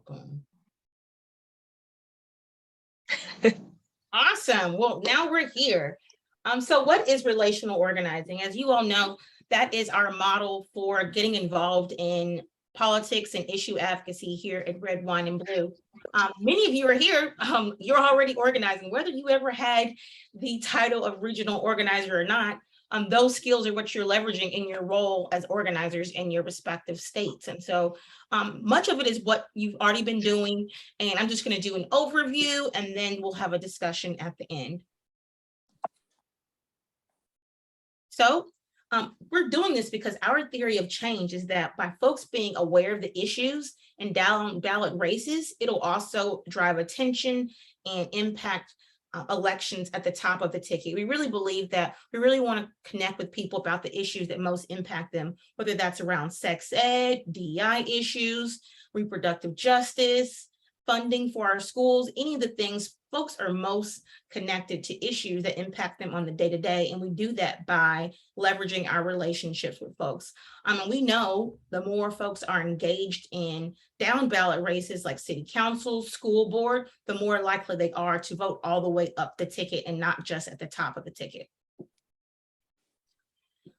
Boom. Awesome. Well, now we're here. So what is relational organizing? As you all know, that is our model for getting involved in politics and issue advocacy here at Red, Wine, and Blue. Many of you are here. You're already organizing, whether you ever had the title of regional organizer or not. Those skills are what you're leveraging in your role as organizers in your respective states. And so much of it is what you've already been doing. And I'm just going to do an overview and then we'll have a discussion at the end. So we're doing this because our theory of change is that by folks being aware of the issues and down ballot races, it'll also drive attention and impact elections at the top of the ticket. We really believe that we really want to connect with people about the issues that most impact them, whether that's around sex ed, DEI issues, reproductive justice, funding for our schools, any of the things folks are most connected to issues that impact them on the day-to-day. And we do that by leveraging our relationships with folks. And we know the more folks are engaged in down ballot races like city council, school board, the more likely they are to vote all the way up the ticket and not just at the top of the ticket.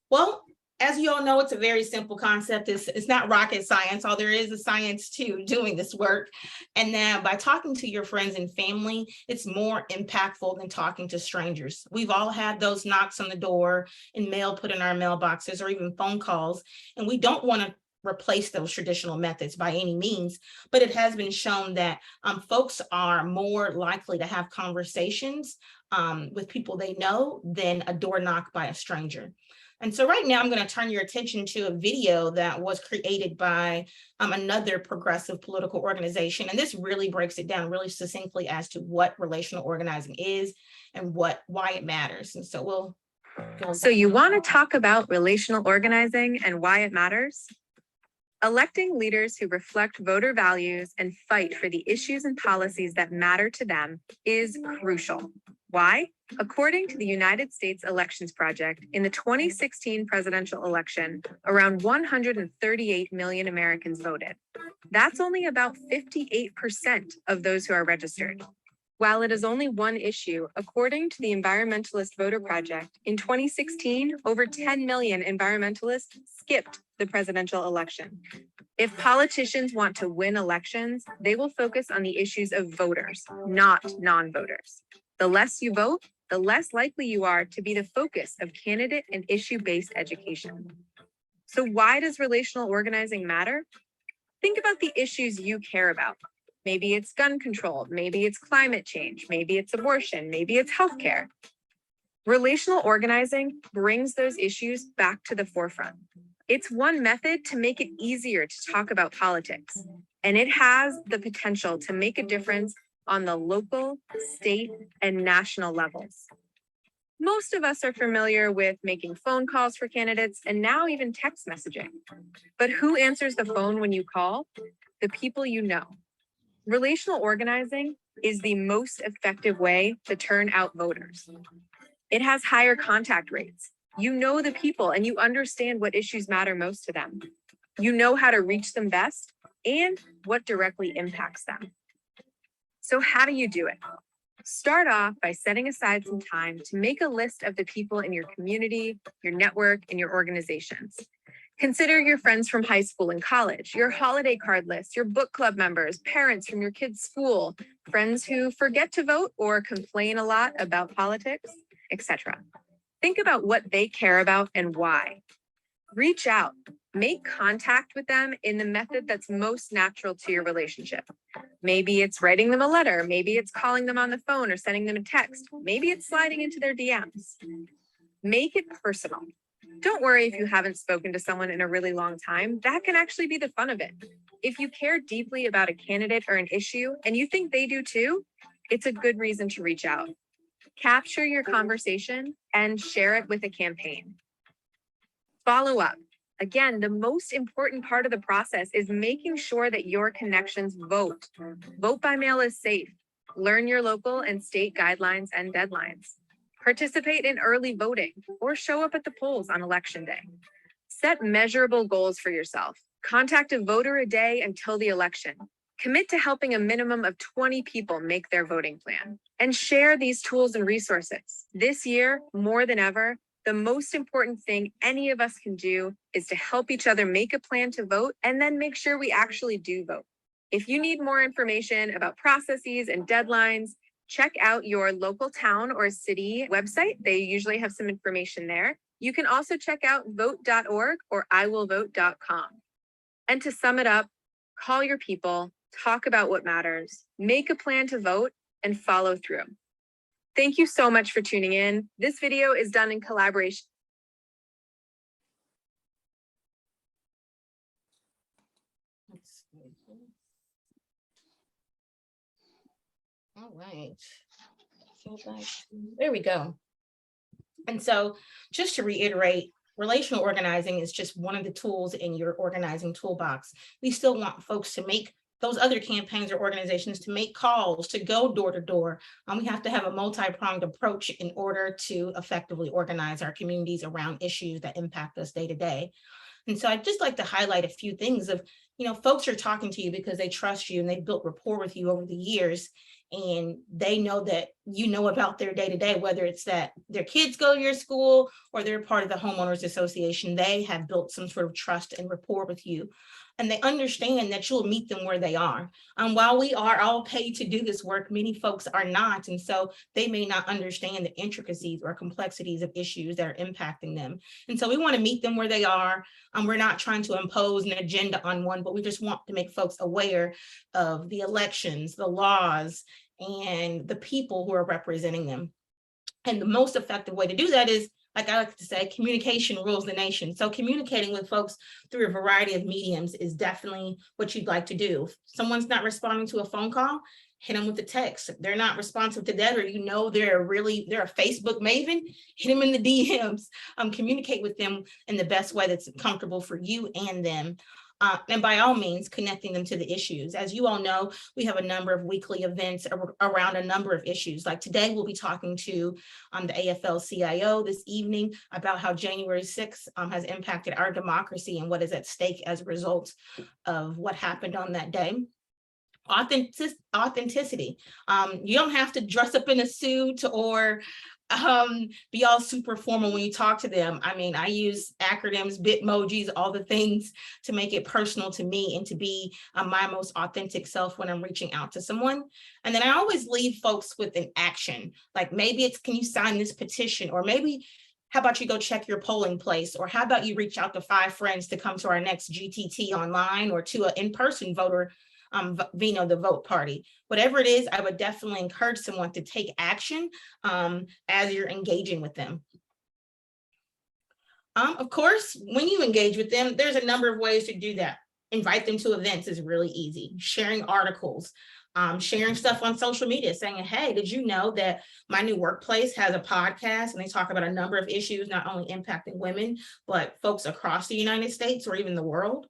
Well, as you all know, it's a very simple concept. It's not rocket science, although there is a science to doing this work. And then by talking to your friends and family, it's more impactful than talking to strangers. We've all had those knocks on the door and mail put in our mailboxes or even phone calls, and we don't want to replace those traditional methods by any means, but it has been shown that folks are more likely to have conversations with people they know than a door knock by a stranger. And so right now I'm going to turn your attention to a video that was created by another progressive political organization. And this really breaks it down really succinctly as to what relational organizing is and why it matters. And so we'll go. So you want to talk about relational organizing and why it matters? Electing leaders who reflect voter values and fight for the issues and policies that matter to them is crucial. Why? According to the United States Elections Project, in the 2016 presidential election, around 138 million Americans voted. That's only about 58% of those who are registered. While it is only one issue, according to the Environmentalist Voter Project, in 2016, over 10 million environmentalists skipped the presidential election. If politicians want to win elections, they will focus on the issues of voters, not non-voters. The less you vote, the less likely you are to be the focus of candidate and issue-based education. So why does relational organizing matter? Think about the issues you care about. Maybe it's gun control, maybe it's climate change, maybe it's abortion, maybe it's healthcare. Relational organizing brings those issues back to the forefront. It's one method to make it easier to talk about politics, and it has the potential to make a difference on the local, state, and national levels. Most of us are familiar with making phone calls for candidates and now even text messaging. But who answers the phone when you call? The people you know. Relational organizing is the most effective way to turn out voters. It has higher contact rates. You know the people and you understand what issues matter most to them. You know how to reach them best and what directly impacts them. So how do you do it? Start off by setting aside some time to make a list of the people in your community, your network, and your organizations. Consider your friends from high school and college, your holiday card list, your book club members, parents from your kids' school, friends who forget to vote or complain a lot about politics, etc. Think about what they care about and why. Reach out. Make contact with them in the method that's most natural to your relationship. Maybe it's writing them a letter. Maybe it's calling them on the phone or sending them a text. Maybe it's sliding into their DMs. Make it personal. Don't worry if you haven't spoken to someone in a really long time. That can actually be the fun of it. If you care deeply about a candidate or an issue and you think they do too, it's a good reason to reach out. Capture your conversation and share it with a campaign. Follow up. Again, the most important part of the process is making sure that your connections vote. Vote by mail is safe. Learn your local and state guidelines and deadlines. Participate in early voting or show up at the polls on election day. Set measurable goals for yourself. Contact a voter a day until the election. Commit to helping a minimum of 20 people make their voting plan and share these tools and resources. This year, more than ever, the most important thing any of us can do is to help each other make a plan to vote and then make sure we actually do vote. If you need more information about processes and deadlines, check out your local town or city website. They usually have some information there. You can also check out vote.org or iwillvote.com. And to sum it up, call your people, talk about what matters, make a plan to vote, and follow through. Thank you so much for tuning in. This video is done in collaboration. All right. There we go. And so just to reiterate, relational organizing is just one of the tools in your organizing toolbox. We still want folks to make those other campaigns or organizations to make calls, to go door to door. We have to have a multi-pronged approach in order to effectively organize our communities around issues that impact us day to day. And so I'd just like to highlight a few things of, folks are talking to you because they trust you and they've built rapport with you over the years. And they know that you know about their day to day, whether it's that their kids go to your school or they're part of the homeowners association. They have built some sort of trust and rapport with you. And they understand that you'll meet them where they are. While we are all paid to do this work, many folks are not. And so they may not understand the intricacies or complexities of issues that are impacting them. And so we want to meet them where they are. We're not trying to impose an agenda on one, but we just want to make folks aware of the elections, the laws, and the people who are representing them. And the most effective way to do that is, like I like to say, communication rules the nation. So communicating with folks through a variety of mediums is definitely what you'd like to do. If someone's not responding to a phone call, hit them with a text. If they're not responsive to that, or they're a Facebook maven, hit them in the DMs. Communicate with them in the best way that's comfortable for you and them. And by all means, connecting them to the issues. As you all know, we have a number of weekly events around a number of issues. Like today, we'll be talking to the AFL-CIO this evening about how January 6th has impacted our democracy and what is at stake as a result of what happened on that day. Authenticity. You don't have to dress up in a suit or be all super formal when you talk to them. I mean, I use acronyms, bitmojis, all the things to make it personal to me and to be my most authentic self when I'm reaching out to someone. And then I always leave folks with an action. Like maybe it's, can you sign this petition? Or maybe, how about you go check your polling place? Or how about you reach out to 5 friends to come to our next GTT online or to an in-person voter Vino the vote party. Whatever it is, I would definitely encourage someone to take action as you're engaging with them. Of course, when you engage with them, there's a number of ways to do that. Invite them to events is really easy. Sharing articles, sharing stuff on social media, saying, hey, did you know that my new workplace has a podcast and they talk about a number of issues, not only impacting women, but folks across the United States or even the world.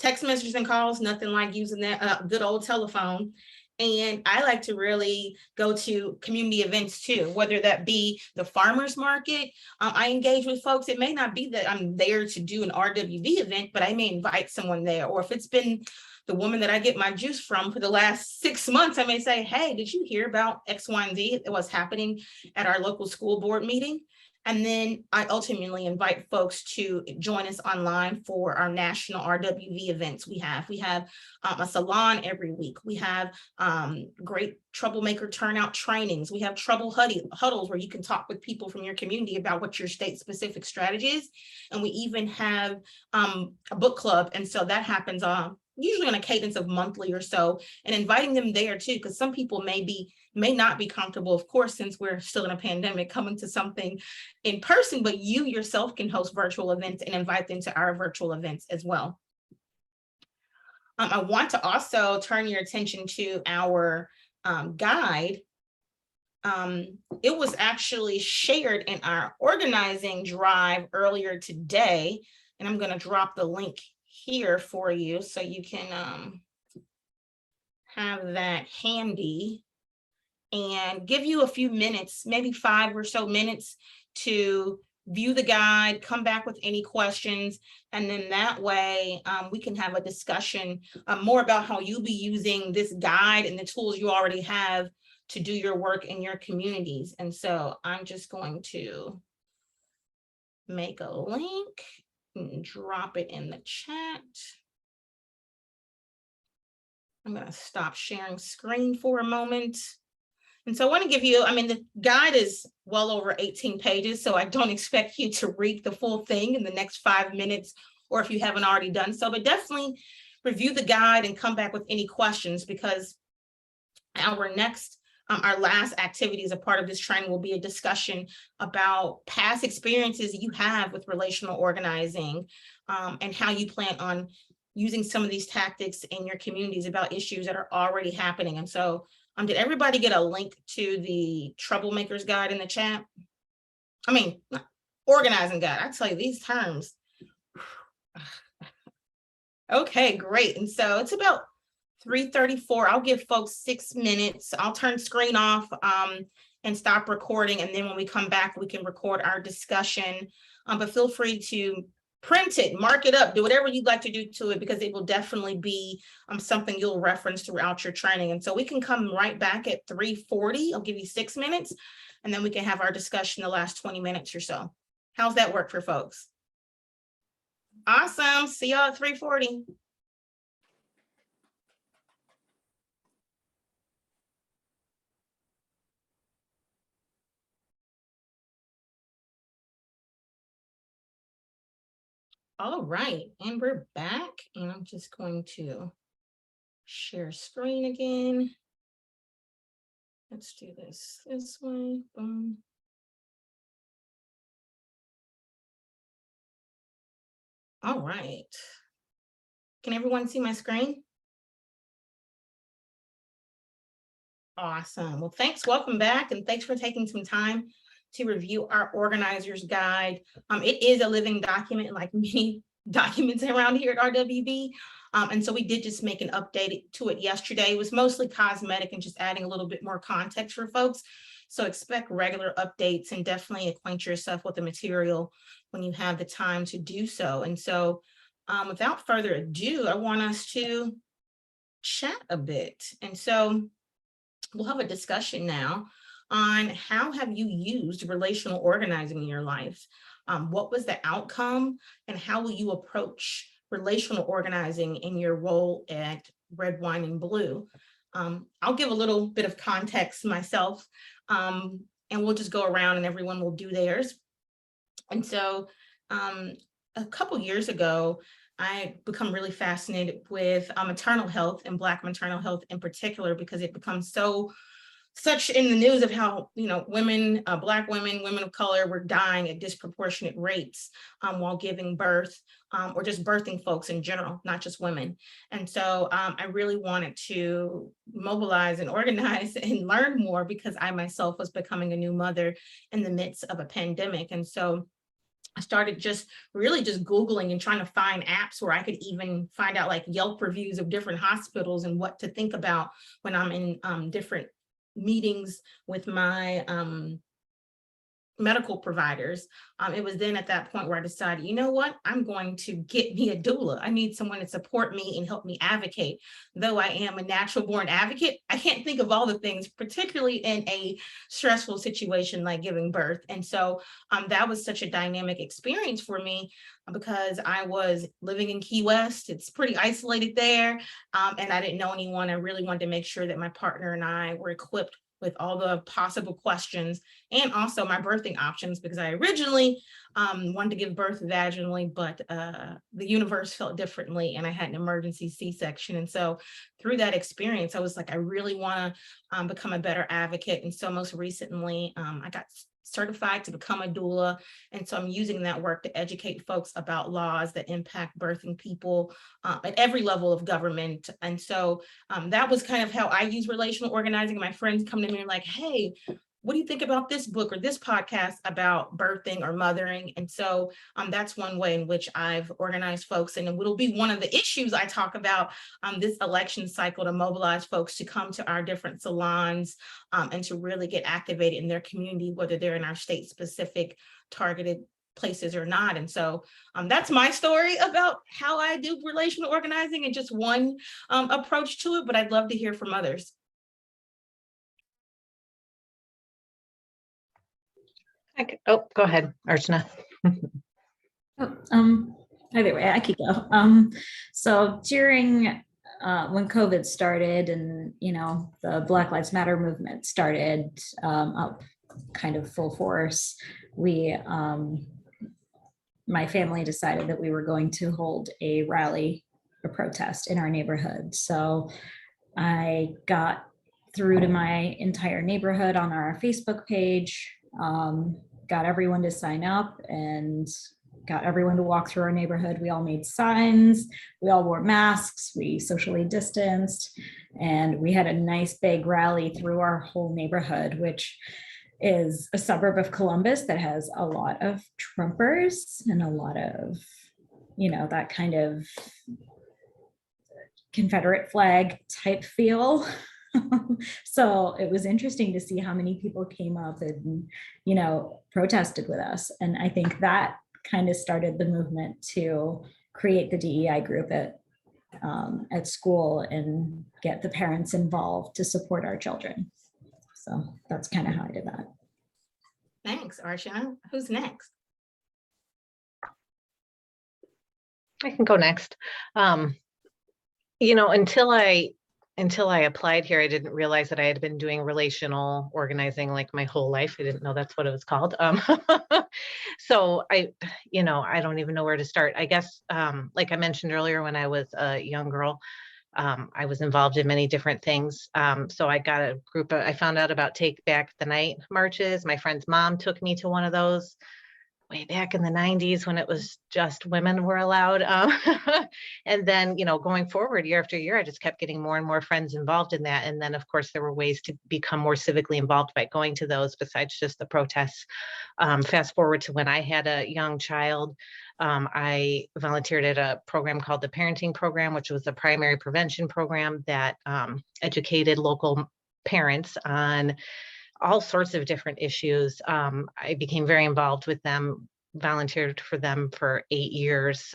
Text messages and calls, nothing like using that good old telephone. And I like to really go to community events too, whether that be the farmers market. I engage with folks. It may not be that I'm there to do an RWV event, but I may invite someone there. Or if it's been the woman that I get my juice from for the last 6 months, I may say, hey, did you hear about X, Y, and Z? What's happening at our local school board meeting? And then I ultimately invite folks to join us online for our national RWV events. We have a salon every week. We have great troublemaker turnout trainings. We have trouble huddles where you can talk with people from your community about what your state specific strategy is. And we even have a book club. And so that happens usually on a cadence of monthly or so, and inviting them there too, because some people may not be comfortable, of course, since we're still in a pandemic, coming to something in person, but you yourself can host virtual events and invite them to our virtual events as well. I want to also turn your attention to our guide. It was actually shared in our organizing drive earlier today, and I'm going to drop the link here for you so you can have that handy and give you a few minutes, maybe 5 or so minutes, to view the guide, come back with any questions, and then that way we can have a discussion more about how you'll be using this guide and the tools you already have to do your work in your communities. And so I'm just going to make a link and drop it in the chat. I'm going to stop sharing screen for a moment. And so I want to give you, I mean, the guide is well over 18 pages, so I don't expect you to read the full thing in the next 5 minutes, or if you haven't already done so, but definitely review the guide and come back with any questions, because our last activity as a part of this training will be a discussion about past experiences you have with relational organizing, and how you plan on using some of these tactics in your communities about issues that are already happening. And so did everybody get a link to the Troublemakers Guide in the chat? I mean, organizing guide. I tell you, these terms. Okay, great. And so it's about 3:34. I'll give folks 6 minutes. I'll turn screen off and stop recording. And then when we come back, we can record our discussion. But feel free to print it, mark it up, do whatever you'd like to do to it, because it will definitely be something you'll reference throughout your training. And so we can come right back at 3:40. I'll give you 6 minutes, and then we can have our discussion the last 20 minutes or so. How's that work for folks? Awesome. See y'all at 3:40. All right, and we're back, and I'm just going to share screen again. Let's do this way. Boom. All right. Can everyone see my screen? Awesome. Well, thanks. Welcome back, and thanks for taking some time to review our organizer's guide. It is a living document, like many documents around here at RWB. And so we did just make an update to it yesterday. It was mostly cosmetic and just adding a little bit more context for folks. So expect regular updates, and definitely acquaint yourself with the material when you have the time to do so. And so without further ado, I want us to chat a bit. And so we'll have a discussion now on how have you used relational organizing in your life? What was the outcome, and how will you approach relational organizing in your role at Red Wine and Blue? I'll give a little bit of context myself, and we'll just go around and everyone will do theirs. And so a couple years ago, I become really fascinated with maternal health, and Black maternal health in particular, because it becomes such in the news of how, women, Black women, women of color were dying at disproportionate rates while giving birth, or just birthing folks in general, not just women. And so I really wanted to mobilize and organize and learn more, because I myself was becoming a new mother in the midst of a pandemic. And so I started just Googling and trying to find apps where I could even find out like Yelp reviews of different hospitals and what to think about when I'm in different meetings with my medical providers. It was then at that point where I decided, you know what, I'm going to get me a doula. I need someone to support me and help me advocate. Though I am a natural born advocate, I can't think of all the things, particularly in a stressful situation like giving birth. And so that was such a dynamic experience for me, because I was living in Key West. It's pretty isolated there. And I didn't know anyone. I really wanted to make sure that my partner and I were equipped with all the possible questions, and also my birthing options, because I originally wanted to give birth vaginally, but the universe felt differently and I had an emergency C-section. And so through that experience, I was like, I really want to become a better advocate. And so most recently, I got certified to become a doula. And so I'm using that work to educate folks about laws that impact birthing people at every level of government. And so that was kind of how I use relational organizing. My friends come to me and like, hey, what do you think about this book or this podcast about birthing or mothering? And so that's one way in which I've organized folks. And it will be one of the issues I talk about this election cycle, to mobilize folks to come to our different salons and to really get activated in their community, whether they're in our state specific targeted places or not. And so that's my story about how I do relational organizing and just one approach to it, but I'd love to hear from others. Oh, go ahead, Archana. Either way, I could go. So during when COVID started and, the Black Lives Matter movement started up kind of full force, my family decided that we were going to hold a rally, a protest in our neighborhood. So I got through to my entire neighborhood on our Facebook page, got everyone to sign up and got everyone to walk through our neighborhood. We all made signs, we all wore masks, we socially distanced, and we had a nice big rally through our whole neighborhood, which is a suburb of Columbus that has a lot of Trumpers and a lot of, that kind of Confederate flag type feel. So it was interesting to see how many people came up and, protested with us. And I think that kind of started the movement to create the DEI group at school and get the parents involved to support our children. So that's kind of how I did that. Thanks, Archana. Who's next? I can go next. Until I applied here, I didn't realize that I had been doing relational organizing like my whole life. I didn't know that's what it was called. So I don't even know where to start. I guess, like I mentioned earlier, when I was a young girl, I was involved in many different things. So I got a group I found out about Take Back the Night marches. My friend's mom took me to one of those way back in the 90s when it was just women were allowed. And then, going forward year after year, I just kept getting more and more friends involved in that. And then, of course, there were ways to become more civically involved by going to those besides just the protests. Fast forward to when I had a young child, I volunteered at a program called the Parenting Program, which was a primary prevention program that educated local parents on all sorts of different issues. I became very involved with them, volunteered for them for 8 years.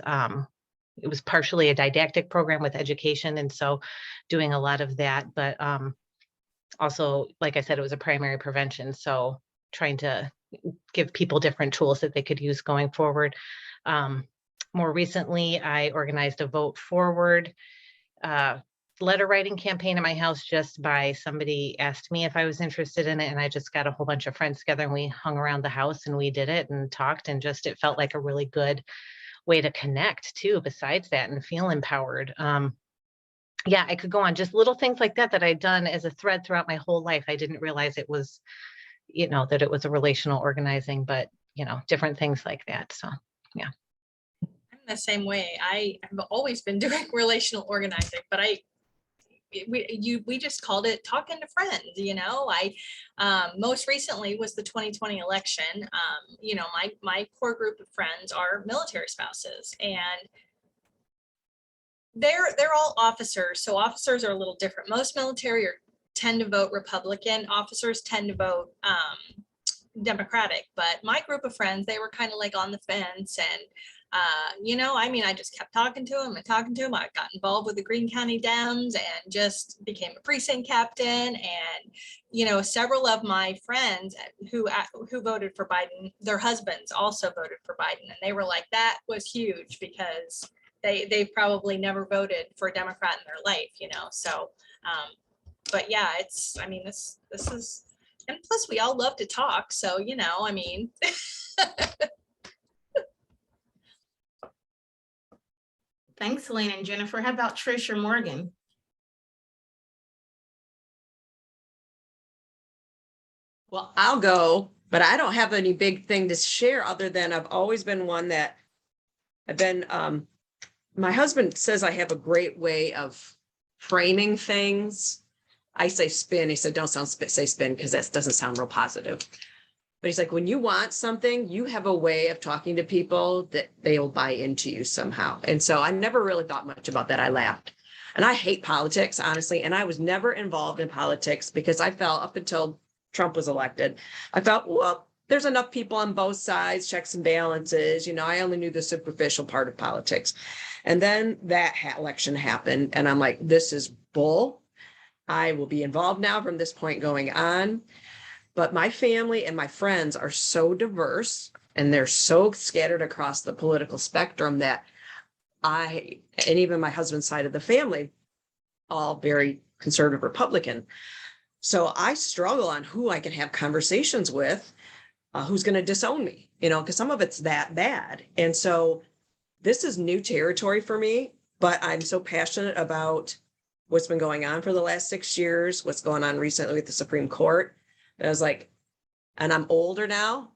It was partially a didactic program with education, and so doing a lot of that, but also, like I said, it was a primary prevention, so trying to give people different tools that they could use going forward. More recently, I organized a Vote Forward letter writing campaign at my house just by somebody asked me if I was interested in it. And I just got a whole bunch of friends together and we hung around the house and we did it and talked, and just, it felt like a really good way to connect too, besides that, and feel empowered. Yeah, I could go on, just little things like that I'd done as a thread throughout my whole life. I didn't realize it was, that it was a relational organizing, but, different things like that. So, yeah. I'm the same way. I have always been doing relational organizing, but we just called it talking to friends. I most recently was the 2020 election. My core group of friends are military spouses, and they're all officers. So officers are a little different. Most military tend to vote Republican. Officers tend to vote Democratic. But my group of friends, they were kind of like on the fence, and I just kept talking to him. I got involved with the Greene County Dems and just became a precinct captain. And, several of my friends who voted for Biden, their husbands also voted for Biden. And they were like, that was huge because they've probably never voted for a Democrat in their life, So, but yeah, this is, and plus we all love to talk. So, Thanks, Elaine and Jennifer. How about Trish or Morgan? Well, I'll go, but I don't have any big thing to share other than I've always been one that I've been, my husband says I have a great way of framing things. I say spin. He said, don't say spin because that doesn't sound real positive. But he's like, when you want something, you have a way of talking to people that they'll buy into you somehow. And so I never really thought much about that. I laughed. And I hate politics, honestly. And I was never involved in politics because I felt up until Trump was elected, I felt, well, there's enough people on both sides, checks and balances. I only knew the superficial part of politics. And then that election happened, and I'm like, this is bull. I will be involved now from this point going on. But my family and my friends are so diverse, and they're so scattered across the political spectrum that and even my husband's side of the family, all very conservative Republican. So I struggle on who I can have conversations with, who's going to disown me, because some of it's that bad. And so this is new territory for me, but I'm so passionate about what's been going on for the last 6 years, what's going on recently with the Supreme Court. And I was like, and I'm older now.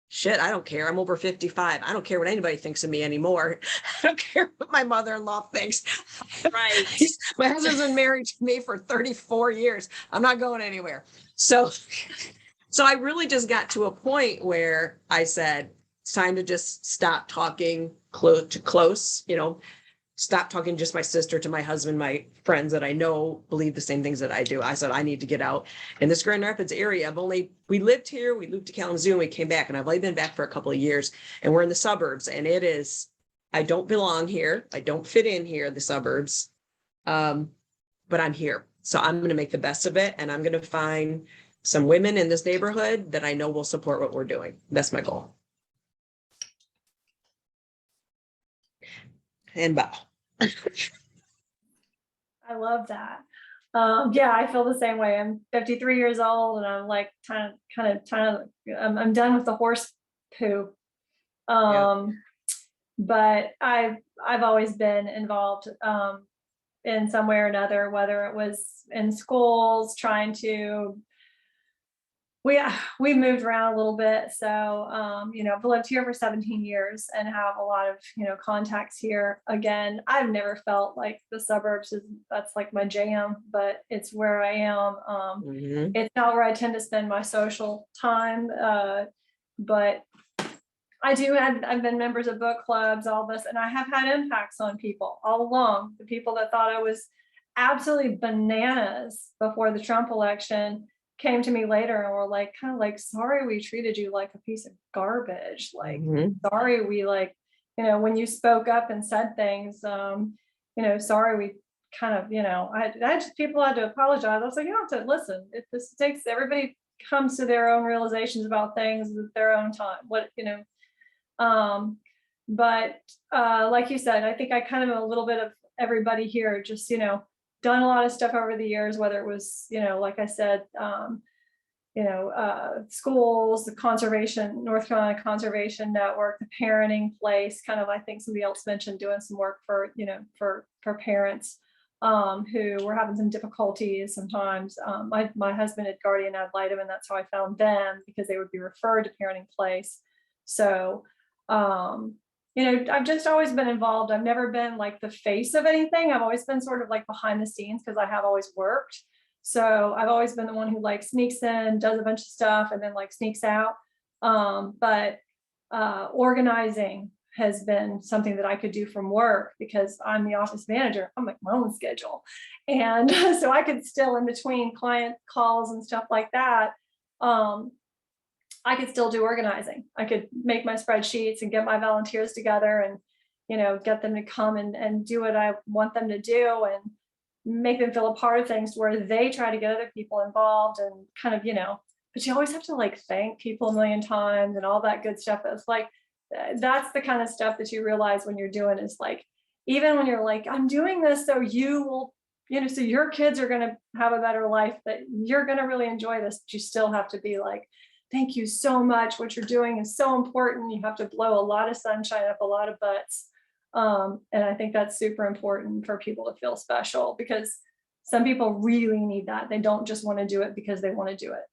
Shit, I don't care. I'm over 55. I don't care what anybody thinks of me anymore. I don't care what my mother-in-law thinks. Right. My husband's been married to me for 34 years. I'm not going anywhere. So I really just got to a point where I said, it's time to just stop talking close, stop talking just my sister to my husband, my friends that I know believe the same things that I do. I said, I need to get out in this Grand Rapids area. We lived here, we moved to Kalamazoo, and we came back, and I've only been back for a couple of years, and we're in the suburbs, and I don't belong here. I don't fit in here, the suburbs. But I'm here. So I'm going to make the best of it. And I'm going to find some women in this neighborhood that I know will support what we're doing. That's my goal. And bow. I love that. Yeah, I feel the same way. I'm 53 years old, and I'm like I'm done with the horse poop. But I've always been involved in some way or another, whether it was in schools, trying to. We moved around a little bit, so I've lived here for 17 years and have a lot of contacts here. Again, I've never felt like the suburbs that's like my jam, but it's where I am. It's not where I tend to spend my social time, but I've been members of book clubs, all this, and I have had impacts on people all along. The people that thought I was absolutely bananas before the Trump election came to me later and were like, kind of like, sorry, we treated you like a piece of garbage. Like, sorry, we when you spoke up and said things, sorry, we kind of, people had to apologize. I was like, you don't have to listen. This takes, everybody comes to their own realizations about things at their own time. But like you said, I think I kind of am a little bit of everybody here, just, done a lot of stuff over the years, whether it was, like I said, schools, the North Carolina Conservation Network, the parenting place, kind of, I think somebody else mentioned doing some work for, for parents who were having some difficulties sometimes. My husband had guardian ad litem, and that's how I found them, because they would be referred to parenting place. So, I've just always been involved. I've never been like the face of anything. I've always been sort of like behind the scenes, because I have always worked. So I've always been the one who like sneaks in, does a bunch of stuff, and then like sneaks out. But organizing has been something that I could do from work, because I'm the office manager. I'm like my own schedule. And so I could still, in between client calls and stuff like that, I could still do organizing. I could make my spreadsheets and get my volunteers together and, get them to come and do what I want them to do, and make them feel a part of things, where they try to get other people involved and kind of, but you always have to like thank people a million times and all that good stuff. It's like, that's the kind of stuff that you realize when you're doing, is like, even when you're like, I'm doing this so you will, so your kids are going to have a better life, that you're going to really enjoy this, but you still have to be like, thank you so much. What you're doing is so important. You have to blow a lot of sunshine up a lot of butts. And I think that's super important for people to feel special, because some people really need that. They don't just want to do it because they want to do it,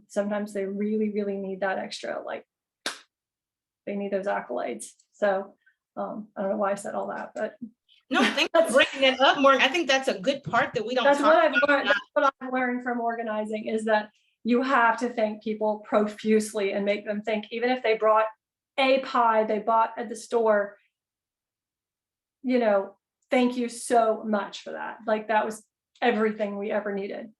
sometimes they really, really need that extra, like they need those accolades. So I don't know why I said all that, but No, thanks for bringing that up, Morgan. I think that's a good part that we don't that's talk what I've about. learned. That's what I've learned from organizing, is that you have to thank people profusely and make them think, even if they brought a pie they bought at the store, thank you so much for that. Like, that was everything we ever needed.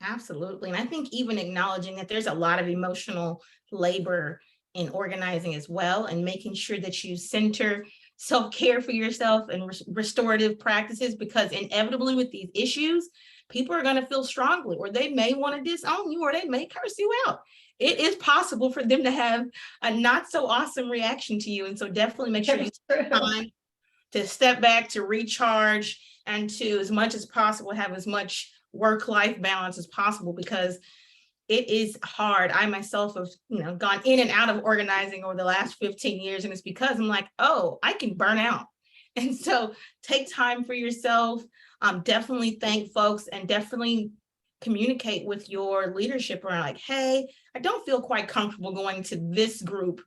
Absolutely. And I think even acknowledging that there's a lot of emotional labor in organizing as well, and making sure that you center self-care for yourself and restorative practices, because inevitably with these issues, people are going to feel strongly, or they may want to disown you, or they may curse you out. It is possible for them to have a not so awesome reaction to you. And so definitely make sure you take time to step back, to recharge, and to, as much as possible, have as much work-life balance as possible, because it is hard. I myself have, gone in and out of organizing over the last 15 years, and it's because I'm like, oh, I can burn out. And so take time for yourself. Definitely thank folks, and definitely communicate with your leadership around like, hey, I don't feel quite comfortable going to this group.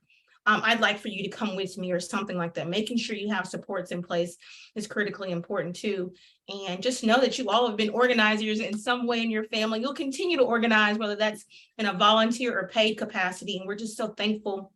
I'd like for you to come with me, or something like that. Making sure you have supports in place is critically important too. And just know that you all have been organizers in some way in your family. You'll continue to organize, whether that's in a volunteer or paid capacity. And we're just so thankful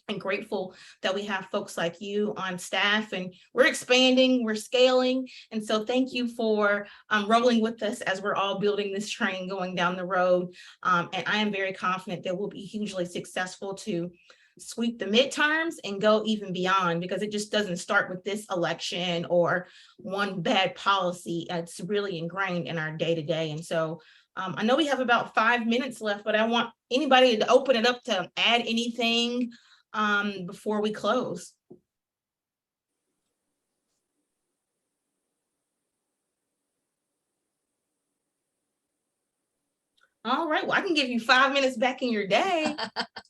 and grateful that we have folks like you on staff, and we're expanding, we're scaling. And so thank you for rolling with us as we're all building this train going down the road. And I am very confident that we'll be hugely successful to sweep the midterms and go even beyond, because it just doesn't start with this election or one bad policy. It's really ingrained in our day-to-day. And so I know we have about 5 minutes left, but I want anybody to open it up to add anything before we close. All right, well, I can give you 5 minutes back in your day.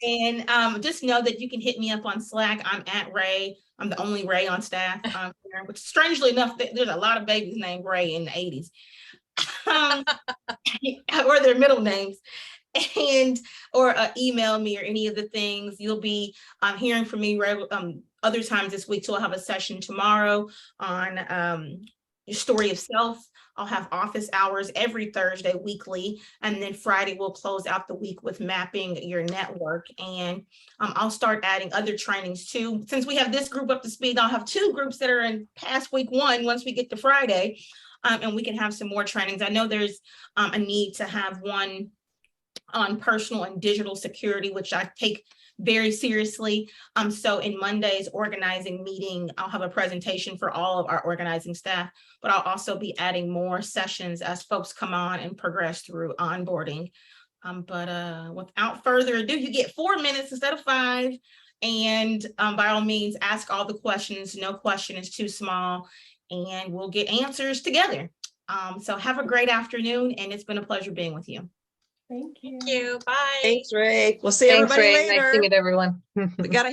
And just know that you can hit me up on Slack. I'm at Ray. I'm the only Ray on staff, which strangely enough, there's a lot of babies named Ray in the 80s. Or their middle names. And or email me, or any of the things. You'll be hearing from me other times this week. So I'll have a session tomorrow on your story of self. I'll have office hours every Thursday weekly, and then Friday we'll close out the week with mapping your network. And I'll start adding other trainings too. Since we have this group up to speed, I'll have 2 groups that are in past week 1 once we get to Friday, and we can have some more trainings. I know there's a need to have one on personal and digital security, which I take very seriously. So in Monday's organizing meeting, I'll have a presentation for all of our organizing staff, but I'll also be adding more sessions as folks come on and progress through onboarding. But without further ado, you get 4 minutes instead of 5. And by all means, ask all the questions. No question is too small, and we'll get answers together. So have a great afternoon, and it's been a pleasure being with you. Thank you. Thank you. Bye. Thanks, Ray. We'll see Thanks, everybody Ray. Nice later. to meet everyone. We gotta